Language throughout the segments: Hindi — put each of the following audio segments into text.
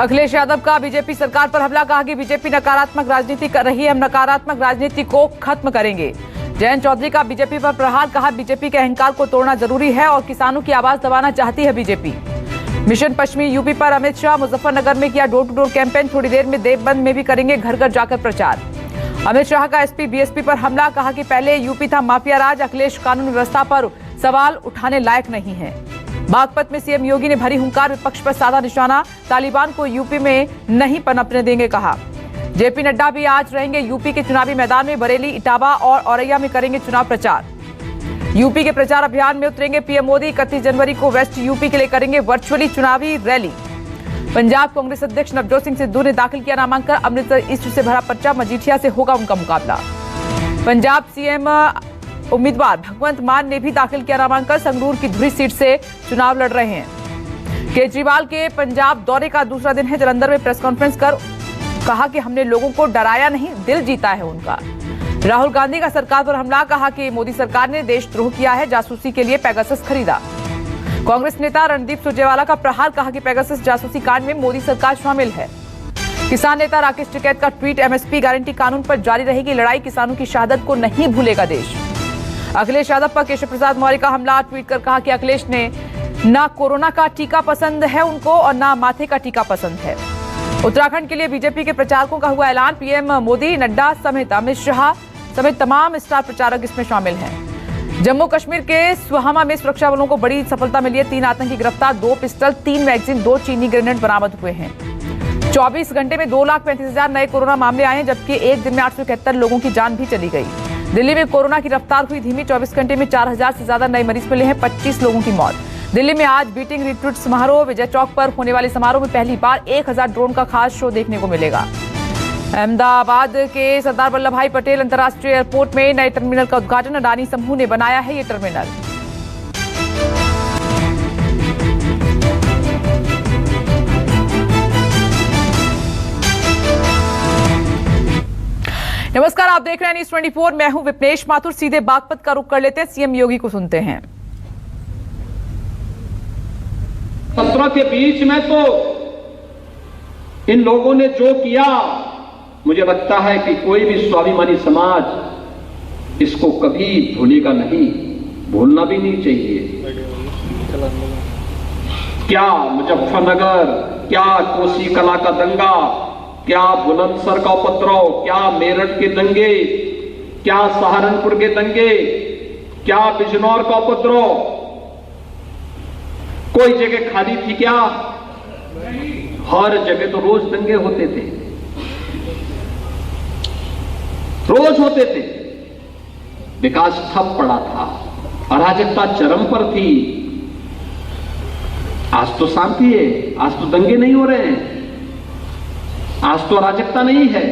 अखिलेश यादव का बीजेपी सरकार पर हमला, कहा कि बीजेपी नकारात्मक राजनीति कर रही है, हम नकारात्मक राजनीति को खत्म करेंगे। जयंत चौधरी का बीजेपी पर प्रहार, कहा बीजेपी के अहंकार को तोड़ना जरूरी है और किसानों की आवाज दबाना चाहती है बीजेपी। मिशन पश्चिमी यूपी पर अमित शाह, मुजफ्फरनगर में किया डोर टू डोर कैंपेन, थोड़ी देर में देवबंद में भी करेंगे घर घर जाकर प्रचार। अमित शाह का एसपी बीएसपी पर हमला, कहा कि पहले यूपी था माफिया राज, अखिलेश कानून व्यवस्था पर सवाल उठाने लायक नहीं है। बागपत में सीएम योगी ने भरी हुंकार, विपक्ष पर साधा निशाना, तालिबान को यूपी में नहीं पनपने देंगे कहा। जेपी नड्डा भी आज रहेंगे यूपी के चुनावी मैदान में, बरेली, इटावा और औरैया में करेंगे चुनाव प्रचार। यूपी के प्रचार अभियान में उतरेंगे पीएम मोदी, 31 जनवरी को वेस्ट यूपी के लिए करेंगे वर्चुअली चुनावी रैली। पंजाब कांग्रेस अध्यक्ष नवजोत सिंह सिद्धू ने दाखिल किया नामांकन, अमृतसर ईस्ट से भरा पर्चा, मजीठिया से होगा उनका मुकाबला। पंजाब सीएम उम्मीदवार भगवंत मान ने भी दाखिल किया नामांकन, संगरूर की धुरी सीट से चुनाव लड़ रहे हैं। केजरीवाल के पंजाब दौरे का दूसरा दिन है, जालंधर में प्रेस कॉन्फ्रेंस कर कहा कि हमने लोगों को डराया नहीं, दिल जीता है उनका। राहुल गांधी का सरकार पर हमला, कहा कि मोदी सरकार ने देशद्रोह किया है, जासूसी के लिए पेगासस खरीदा। कांग्रेस नेता रणदीप सुरजेवाला का प्रहार, कहा कि पेगासस जासूसी कांड में मोदी सरकार शामिल है। किसान नेता राकेश टिकैत का ट्वीट, एमएसपी गारंटी कानून पर जारी रहेगी लड़ाई, किसानों की शहादत को नहीं भूलेगा देश। अखिलेश यादव पर केशव प्रसाद मौर्य का हमला, ट्वीट कर कहा कि अखिलेश ने ना कोरोना का टीका पसंद है उनको और ना माथे का टीका पसंद है। उत्तराखंड के लिए बीजेपी के प्रचारकों का हुआ ऐलान, पीएम मोदी, नड्डा समेत अमित शाह समेत तमाम स्टार प्रचारक इसमें शामिल हैं। जम्मू कश्मीर के सुहामा में सुरक्षा बलों को बड़ी सफलता मिली है, 3 आतंकी गिरफ्तार, 2 पिस्टल, 3 मैगजीन, 2 चीनी ग्रेनेड बरामद हुए हैं। 24 घंटे में 2,35,000 नए कोरोना मामले आए हैं, जबकि एक दिन में 871 लोगों की जान भी चली गई। दिल्ली में कोरोना की रफ्तार हुई धीमी, 24 घंटे में 4,000 से ज्यादा नए मरीज मिले हैं, 25 लोगों की मौत। दिल्ली में आज बीटिंग रिट्रीट समारोह, विजय चौक पर होने वाले समारोह में पहली बार 1000 ड्रोन का खास शो देखने को मिलेगा। अहमदाबाद के सरदार वल्लभ भाई पटेल अंतर्राष्ट्रीय एयरपोर्ट में नए टर्मिनल का उद्घाटन, अडानी समूह ने बनाया है ये टर्मिनल। नमस्कार, आप देख रहे हैं न्यूज़ 24, मैं हूं विपनेश माथुर। सीधे बागपत का रुख कर लेते हैं, सीएम योगी को सुनते हैं। सत्र के बीच में तो इन लोगों ने जो किया, मुझे लगता है कि कोई भी स्वाभिमानी समाज इसको कभी भूलेगा नहीं, भूलना भी नहीं चाहिए। क्या मुजफ्फरनगर, क्या कोसी कला का दंगा, क्या बुलंदशहर का उपद्रव, क्या मेरठ के दंगे, क्या सहारनपुर के दंगे, क्या बिजनौर का उपद्रव, कोई जगह खाली थी क्या? हर जगह तो रोज दंगे होते थे, रोज होते थे। विकास ठप पड़ा था, अराजकता चरम पर थी। आज तो शांति है, आज तो दंगे नहीं हो रहे हैं, आज तो अराजकता नहीं है।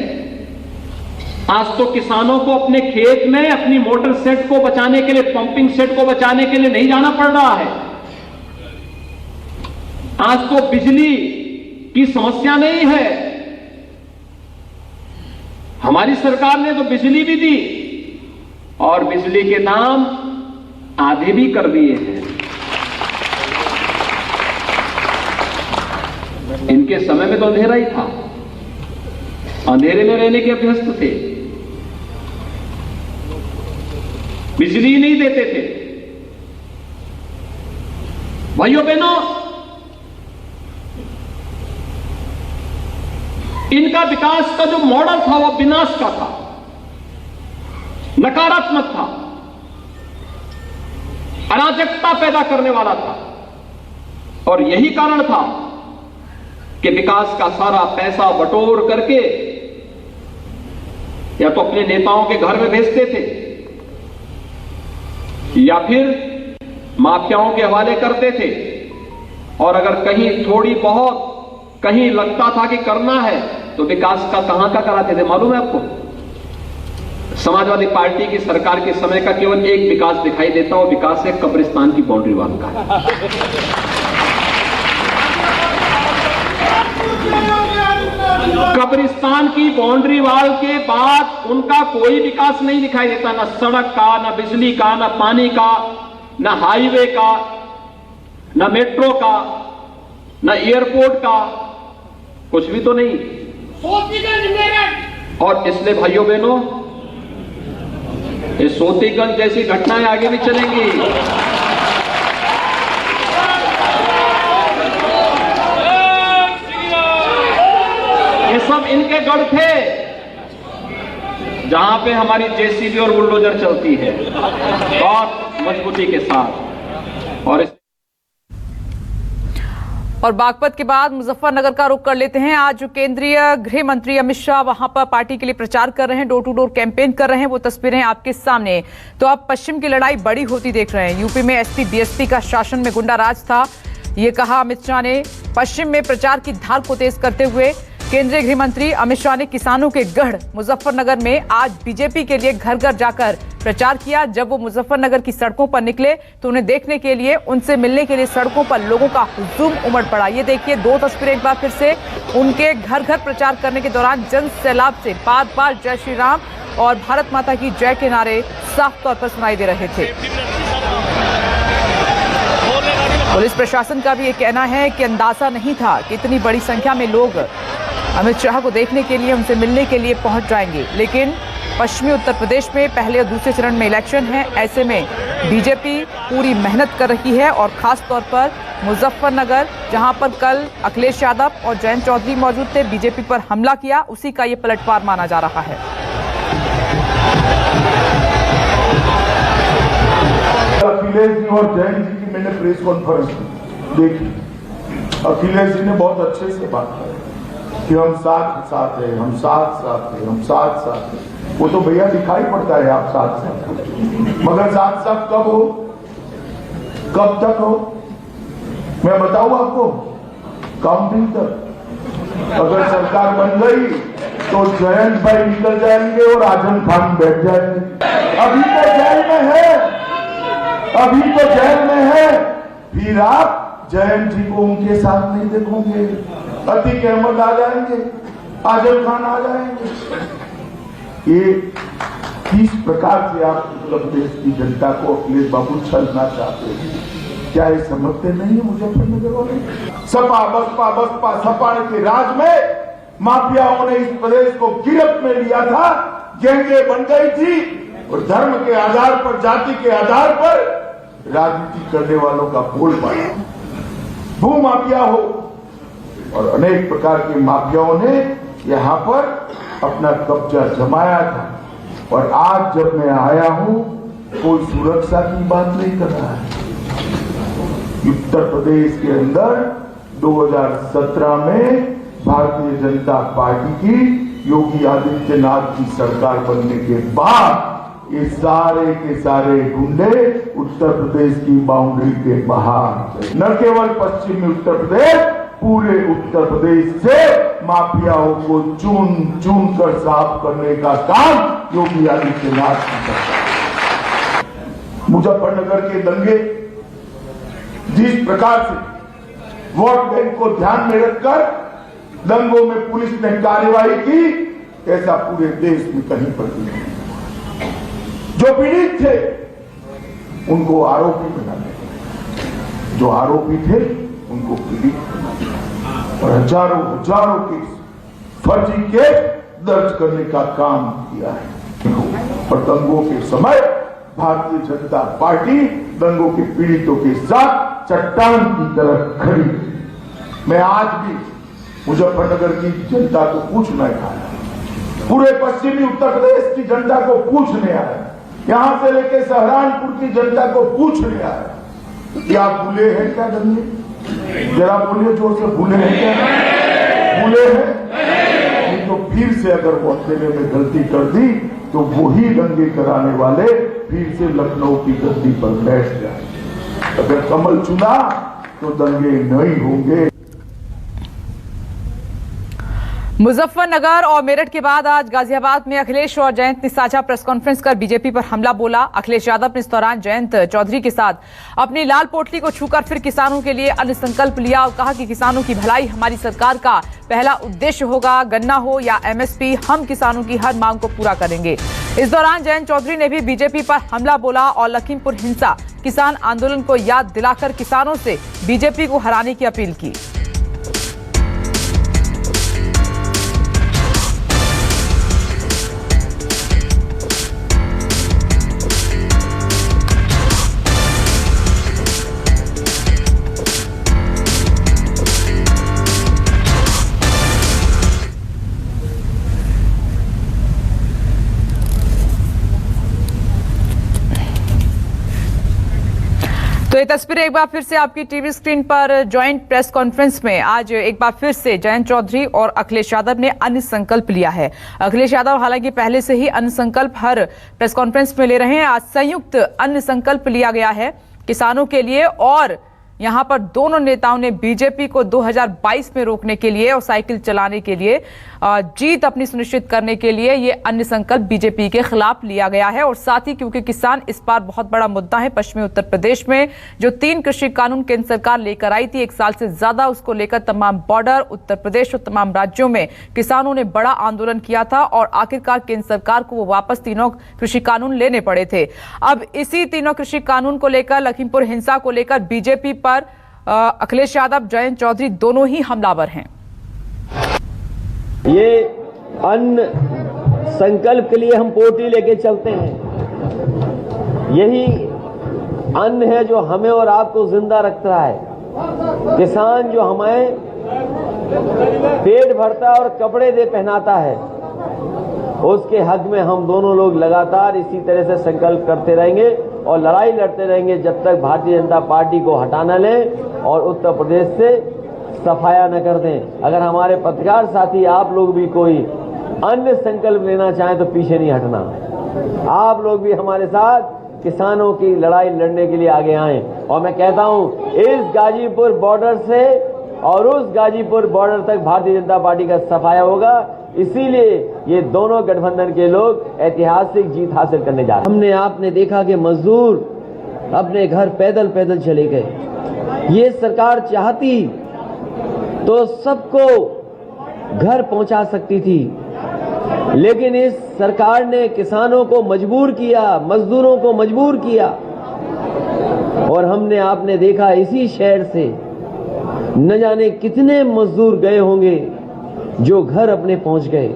आज तो किसानों को अपने खेत में अपनी मोटर सेट को बचाने के लिए, पंपिंग सेट को बचाने के लिए नहीं जाना पड़ रहा है। आज तो बिजली की समस्या नहीं है। हमारी सरकार ने तो बिजली भी दी और बिजली के दाम आधे भी कर दिए हैं। इनके समय में तो अंधेरा ही था, अंधेरे में रहने के अभ्यस्त थे, बिजली नहीं देते थे। भाइयों बहनों, इनका विकास का जो मॉडल था वो विनाश का था, नकारात्मक था, अराजकता पैदा करने वाला था। और यही कारण था कि विकास का सारा पैसा बटोर करके या तो अपने नेताओं के घर में भेजते थे या फिर माफियाओं के हवाले करते थे। और अगर कहीं थोड़ी बहुत कहीं लगता था कि करना है तो विकास का कहां का कराते थे मालूम है आपको? समाजवादी पार्टी की सरकार के समय का केवल एक विकास दिखाई देता, वो विकास है कब्रिस्तान की बाउंड्री वाल का। कब्रिस्तान की बाउंड्री वाल के बाद उनका कोई विकास नहीं दिखाई देता, ना सड़क का, ना बिजली का, ना पानी का, ना हाईवे का, ना मेट्रो का, ना एयरपोर्ट का, कुछ भी तो नहीं। और इसलिए भाइयों बहनों, ये सोतीगंज जैसी घटनाएं आगे भी चलेंगी। ये सब इनके गढ़ थे जहां पे हमारी जेसीबी और बुलडोजर चलती है बहुत मजबूती के साथ। और बागपत के बाद मुजफ्फरनगर का रुख कर लेते हैं। आज जो केंद्रीय गृह मंत्री अमित शाह वहां पर पार्टी के लिए प्रचार कर रहे हैं, डोर टू डोर कैंपेन कर रहे हैं, वो तस्वीरें आपके सामने। तो अब पश्चिम की लड़ाई बड़ी होती देख रहे हैं। यूपी में एसपी बीएसपी का शासन में गुंडा राज था, ये कहा अमित शाह ने। पश्चिम में प्रचार की धार को तेज करते हुए केंद्रीय गृह मंत्री अमित शाह ने किसानों के गढ़ मुजफ्फरनगर में आज बीजेपी के लिए घर घर जाकर प्रचार किया। जब वो मुजफ्फरनगर की सड़कों पर निकले तो उन्हें देखने के लिए, उनसे मिलने के लिए सड़कों पर लोगों का हुजूम उमड़ पड़ा। ये देखिए दो तस्वीरें एक बार फिर से। उनके घर घर प्रचार करने के दौरान जन सैलाब से बार बार जय श्री राम और भारत माता की जय के नारे साफ तौर पर सुनाई दे रहे थे। पुलिस प्रशासन का भी ये कहना है कि अंदाजा नहीं था कि इतनी बड़ी संख्या में लोग अमित शाह को देखने के लिए, उनसे मिलने के लिए पहुंच जाएंगे। लेकिन पश्चिमी उत्तर प्रदेश में पहले और दूसरे चरण में इलेक्शन है, ऐसे में बीजेपी पूरी मेहनत कर रही है और खास तौर पर मुजफ्फरनगर, जहां पर कल अखिलेश यादव और जयंत चौधरी मौजूद थे, बीजेपी पर हमला किया, उसी का ये पलटवार माना जा रहा है। अखिलेश जी और जयंत जी की मैंने प्रेस कॉन्फ्रेंस देखी। अखिलेश जी ने बहुत अच्छे से बात की कि हम साथ हैं, हम साथ हैं, हम साथ हैं। वो तो भैया दिखाई पड़ता है आप साथ, मगर साथ कब हो, कब तक हो, मैं बताऊं आपको, काउंटिंग तक। अगर सरकार बन गई तो जयंत भाई निकल जाएंगे और आजम खान बैठ जाएंगे। अभी तो जेल में है, अभी तो जेल में है, फिर आप जयंत जी को उनके साथ नहीं देखोगे। अतीक अहमद आ जाएंगे, आजम खान आ जाएंगे। ये किस प्रकार से आप उत्तर प्रदेश की जनता को अखिलेश बाबू छलना चाहते हैं? क्या ये समझते नहीं है मुजफ्फरनगर वाले? सपा बसपा बसपा सपा के राज में माफियाओं ने इस प्रदेश को गिरफ्त में लिया था, गैंगे बन गई थी और धर्म के आधार पर, जाति के आधार पर राजनीति करने वालों का बोलबाला। भू माफिया हो और अनेक प्रकार के माफियाओं ने यहाँ पर अपना कब्जा जमाया था। और आज जब मैं आया हूं, कोई सुरक्षा की बात नहीं कर रहा है। उत्तर प्रदेश के अंदर 2017 में भारतीय जनता पार्टी की योगी आदित्यनाथ की सरकार बनने के बाद ये सारे के सारे गुंडे उत्तर प्रदेश की बाउंड्री के बाहर, न केवल पश्चिमी उत्तर प्रदेश, पूरे उत्तर प्रदेश से माफियाओं को चुन चुन कर साफ करने का काम योगी आदित्यनाथ की सरकार। मुजफ्फरनगर के दंगे जिस प्रकार से वोट बैंक को ध्यान में रखकर दंगों में पुलिस ने कार्रवाई की, ऐसा पूरे देश में कहीं पर नहीं। जो पीड़ित थे उनको आरोपी बना दिया, जो आरोपी थे उनको पीड़ित बना दिया और हजारों केस, फर्जी केस दर्ज करने का काम किया है। और दंगों के समय भारतीय जनता पार्टी दंगों के पीड़ितों के साथ चट्टान की तरह खड़ी। मैं आज भी मुजफ्फरनगर की जनता को पूछना आया, पूरे पश्चिमी उत्तर प्रदेश की जनता को पूछने आया, यहां से लेकर सहारनपुर की जनता को पूछने आया कि आप भूले हैं क्या दंगे? जरा बोलिए जोर से, भूले हैं क्या? भूले हैं? तो फिर से अगर वो अकेले में गलती कर दी तो वही दंगे कराने वाले फिर से लखनऊ की गद्दी पर बैठ जाए। अगर कमल चुना तो दंगे नहीं होंगे। मुजफ्फरनगर और मेरठ के बाद आज गाजियाबाद में अखिलेश और जयंत ने साझा प्रेस कॉन्फ्रेंस कर बीजेपी पर हमला बोला। अखिलेश यादव ने इस दौरान जयंत चौधरी के साथ अपनी लाल पोटली को छूकर फिर किसानों के लिए अन्य संकल्प लिया और कहा कि किसानों की भलाई हमारी सरकार का पहला उद्देश्य होगा। गन्ना हो या एमएसपी, हम किसानों की हर मांग को पूरा करेंगे। इस दौरान जयंत चौधरी ने भी बीजेपी पर हमला बोला और लखीमपुर हिंसा किसान आंदोलन को याद दिलाकर किसानों से बीजेपी को हराने की अपील की। ये तस्वीरें एक बार फिर से आपकी टीवी स्क्रीन पर ज्वाइंट प्रेस कॉन्फ्रेंस में आज एक बार फिर से जयंत चौधरी और अखिलेश यादव ने अन्य संकल्प लिया है। अखिलेश यादव हालांकि पहले से ही अन्य संकल्प हर प्रेस कॉन्फ्रेंस में ले रहे हैं। आज संयुक्त अन्य संकल्प लिया गया है किसानों के लिए और यहां पर दोनों नेताओं ने बीजेपी को 2022 में रोकने के लिए और साइकिल चलाने के लिए जीत अपनी सुनिश्चित करने के लिए ये अन्य संकल्प बीजेपी के खिलाफ लिया गया है। और साथ ही क्योंकि किसान इस बार बहुत बड़ा मुद्दा है, पश्चिमी उत्तर प्रदेश में जो 3 कृषि कानून केंद्र सरकार लेकर आई थी, 1 साल से ज्यादा उसको लेकर तमाम बॉर्डर उत्तर प्रदेश और तमाम राज्यों में किसानों ने बड़ा आंदोलन किया था और आखिरकार केंद्र सरकार को वो वापस तीनों कृषि कानून लेने पड़े थे। अब इसी तीनों कृषि कानून को लेकर, लखीमपुर हिंसा को लेकर बीजेपी पर अखिलेश यादव, जयंत चौधरी दोनों ही हमलावर हैं। ये अन्न संकल्प के लिए हम पोटी लेके चलते हैं। यही अन्न है जो हमें और आपको जिंदा रखता है। किसान जो हमें पेट भरता है और कपड़े दे पहनाता है, उसके हक में हम दोनों लोग लगातार इसी तरह से संकल्प करते रहेंगे और लड़ाई लड़ते रहेंगे जब तक भारतीय जनता पार्टी को हटा न लें और उत्तर प्रदेश से सफाया न कर दें। अगर हमारे पत्रकार साथी आप लोग भी कोई अन्य संकल्प लेना चाहें तो पीछे नहीं हटना। आप लोग भी हमारे साथ किसानों की लड़ाई लड़ने के लिए आगे आएं। और मैं कहता हूं, इस गाजीपुर बॉर्डर से और उस गाजीपुर बॉर्डर तक भारतीय जनता पार्टी का सफाया होगा। इसीलिए ये दोनों गठबंधन के लोग ऐतिहासिक जीत हासिल करने जा रहे हैं। आपने देखा कि मजदूर अपने घर पैदल पैदल चले गए। ये सरकार चाहती तो सबको घर पहुंचा सकती थी, लेकिन इस सरकार ने किसानों को मजबूर किया, मजदूरों को मजबूर किया। और आपने देखा इसी शहर से न जाने कितने मजदूर गए होंगे जो घर अपने पहुंच गए।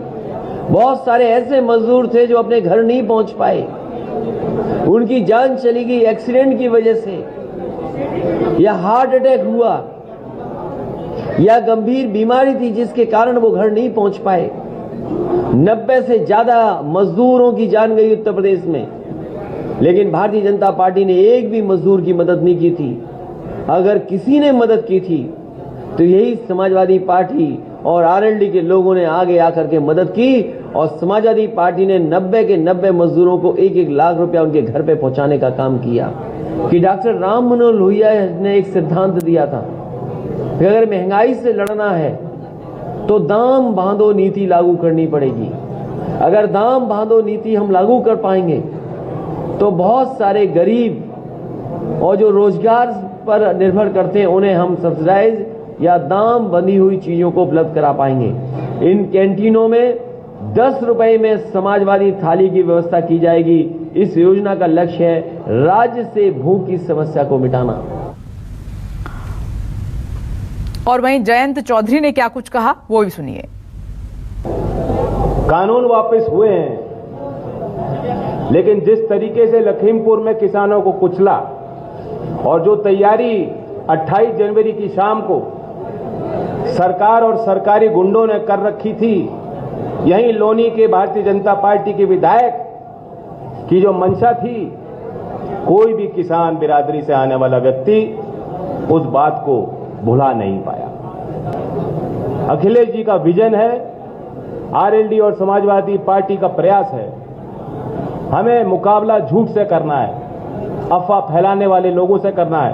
बहुत सारे ऐसे मजदूर थे जो अपने घर नहीं पहुंच पाए, उनकी जान चली गई एक्सीडेंट की वजह से, या हार्ट अटैक हुआ, या गंभीर बीमारी थी जिसके कारण वो घर नहीं पहुंच पाए। 90 से ज्यादा मजदूरों की जान गई उत्तर प्रदेश में, लेकिन भारतीय जनता पार्टी ने एक भी मजदूर की मदद नहीं की थी। अगर किसी ने मदद की थी तो यही समाजवादी पार्टी और आरएलडी के लोगों ने आगे आकर के मदद की और समाजवादी पार्टी ने 90 के 90 मजदूरों को 1-1 लाख रुपया उनके घर पे पहुंचाने का काम किया। कि डॉक्टर राम मनोहर लोहिया ने एक सिद्धांत दिया था कि अगर महंगाई से लड़ना है तो दाम बांधो नीति लागू करनी पड़ेगी। अगर दाम बांधो नीति हम लागू कर पाएंगे तो बहुत सारे गरीब और जो रोजगार पर निर्भर करते हैं उन्हें हम सब्सिडाइज या दाम बंधी हुई चीजों को उपलब्ध करा पाएंगे। इन कैंटीनों में 10 रुपए में समाजवादी थाली की व्यवस्था की जाएगी। इस योजना का लक्ष्य है राज्य से भूख की समस्या को मिटाना। और वहीं जयंत चौधरी ने क्या कुछ कहा वो भी सुनिए। कानून वापस हुए हैं, लेकिन जिस तरीके से लखीमपुर में किसानों को कुचला और जो तैयारी 28 जनवरी की शाम को सरकार और सरकारी गुंडों ने कर रखी थी, यहीं लोनी के भारतीय जनता पार्टी के विधायक की जो मंशा थी, कोई भी किसान बिरादरी से आने वाला व्यक्ति उस बात को भुला नहीं पाया। अखिलेश जी का विजन है, आरएलडी और समाजवादी पार्टी का प्रयास है। हमें मुकाबला झूठ से करना है, अफवाह फैलाने वाले लोगों से करना है,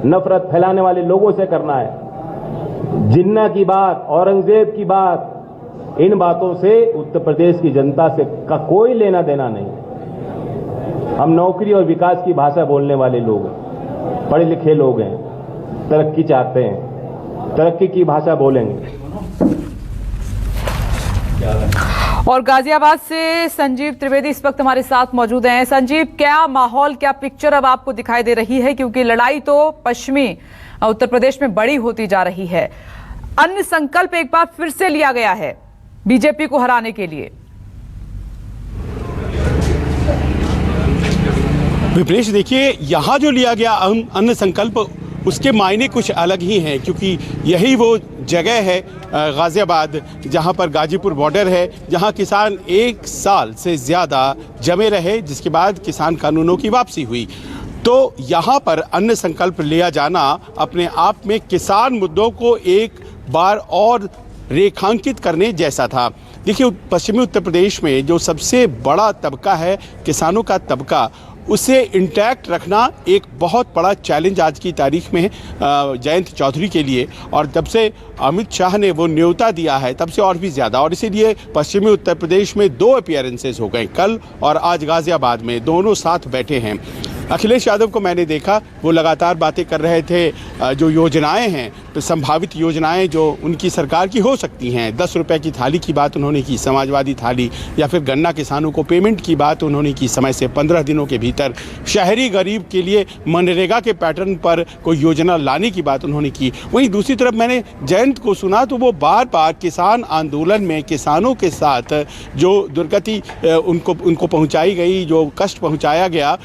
नफरत फैलाने वाले लोगों से करना है। जिन्ना की बात, औरंगजेब की बात, इन बातों से उत्तर प्रदेश की जनता से का कोई लेना देना नहीं। हम नौकरी और विकास की भाषा बोलने वाले लोग हैं, पढ़े लिखे लोग हैं, तरक्की चाहते हैं, तरक्की की भाषा बोलेंगे। और गाजियाबाद से संजीव त्रिवेदी इस वक्त हमारे साथ मौजूद हैं। संजीव, क्या माहौल, क्या पिक्चर अब आपको दिखाई दे रही है, क्योंकि लड़ाई तो पश्चिमी उत्तर प्रदेश में बड़ी होती जा रही है। अन्य संकल्प एक बार फिर से लिया गया है बीजेपी को हराने के लिए। विपनेश, देखिए यहाँ जो लिया गया अन्य संकल्प, उसके मायने कुछ अलग ही हैं, क्योंकि यही वो जगह है गाजियाबाद जहाँ पर गाजीपुर बॉर्डर है, जहाँ किसान 1 साल से ज़्यादा जमे रहे, जिसके बाद किसान कानूनों की वापसी हुई। तो यहाँ पर अन्न संकल्प लिया जाना अपने आप में किसान मुद्दों को एक बार और रेखांकित करने जैसा था। देखिए, पश्चिमी उत्तर प्रदेश में जो सबसे बड़ा तबका है किसानों का तबका, उसे इंटैक्ट रखना एक बहुत बड़ा चैलेंज आज की तारीख में है जयंत चौधरी के लिए। और जब से अमित शाह ने वो न्योता दिया है तब से और भी ज़्यादा, और इसीलिए पश्चिमी उत्तर प्रदेश में 2 अपीयरेंसेस हो गए, कल और आज गाज़ियाबाद में, दोनों साथ बैठे हैं। अखिलेश यादव को मैंने देखा, वो लगातार बातें कर रहे थे जो योजनाएं हैं, तो संभावित योजनाएं जो उनकी सरकार की हो सकती हैं। 10 रुपए की थाली की बात उन्होंने की, समाजवादी थाली, या फिर गन्ना किसानों को पेमेंट की बात उन्होंने की समय से 15 दिनों के भीतर। शहरी गरीब के लिए मनरेगा के पैटर्न पर कोई योजना लाने की बात उन्होंने की। वहीं दूसरी तरफ मैंने जयंत को सुना तो वो बार बार किसान आंदोलन में किसानों के साथ जो दुर्गति उनको पहुँचाई गई, जो कष्ट पहुँचाया गया,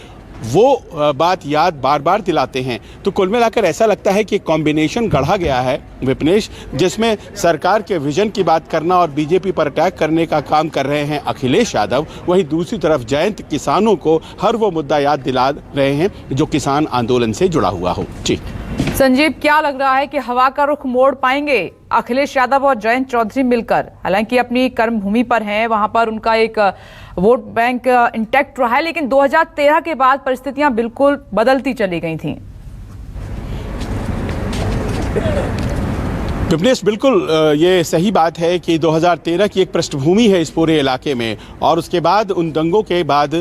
वो बात याद बार बार दिलाते हैं। तो कुल मिलाकर ऐसा लगता है कि कॉम्बिनेशन गढ़ा गया है विपनेश, जिसमें सरकार के विजन की बात करना और बीजेपी पर अटैक करने का काम कर रहे हैं अखिलेश यादव। वहीं दूसरी तरफ जयंत किसानों को हर वो मुद्दा याद दिला रहे हैं जो किसान आंदोलन से जुड़ा हुआ हो। जी संजीव, क्या लग रहा है कि हवा का रुख मोड़ पाएंगे अखिलेश यादव और जयंत चौधरी मिलकर? हालांकि अपनी कर्मभूमि पर हैं, वहां पर उनका एक वोट बैंक इंटैक्ट रहा है, लेकिन 2013 के बाद परिस्थितियां बिल्कुल बदलती चली गई थीं। विपनेश, बिल्कुल ये सही बात है कि 2013 की एक पृष्ठभूमि है इस पूरे इलाके में, और उसके बाद उन दंगों के बाद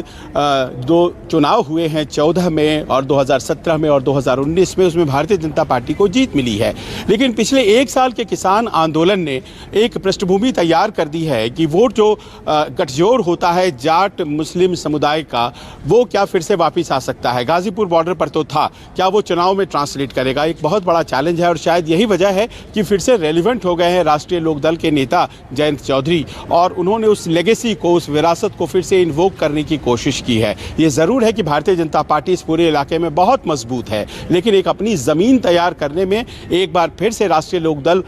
2 चुनाव हुए हैं, 14 में और 2017 में और 2019 में, उसमें भारतीय जनता पार्टी को जीत मिली है। लेकिन पिछले 1 साल के किसान आंदोलन ने एक पृष्ठभूमि तैयार कर दी है कि वोट जो गठजोड़ होता है जाट मुस्लिम समुदाय का, वो क्या फिर से वापस आ सकता है? गाजीपुर बॉर्डर पर तो था, क्या वो चुनाव में ट्रांसलेट करेगा? एक बहुत बड़ा चैलेंज है, और शायद यही वजह है कि फिर से रेलिवेंट हो गए हैं राष्ट्रीय लोकदल के नेता जयंत चौधरी, और उन्होंने उस लेगेसी को, उस विरासत को फिर से इन्वोक करने की कोशिश की है। ये ज़रूर है कि भारतीय जनता पार्टी इस पूरे इलाके में बहुत मजबूत है, लेकिन एक अपनी ज़मीन तैयार करने में एक बार फिर से राष्ट्रीय लोकदल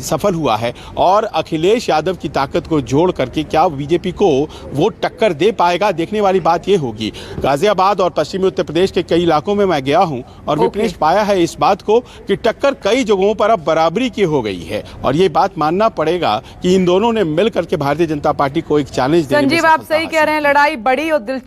सफल हुआ है, और अखिलेश यादव की ताकत को जोड़ करके क्या बीजेपी को वो टक्कर दे पाएगा, देखने वाली बात ये होगी। गाजियाबाद और पश्चिमी उत्तर प्रदेश के कई इलाकों में मैं गया हूँ और विपनेश पाया है इस बात को कि टक्कर कई जगहों पर अब बराबरी की हो गई है, और ये बात मानना पड़ेगा कि इन दोनों ने मिलकर के भारतीय जनता पार्टी को एक चैलेंज देने में संजीव, आप सही कह रहे हैं, लड़ाई बड़ी और दिलचस्प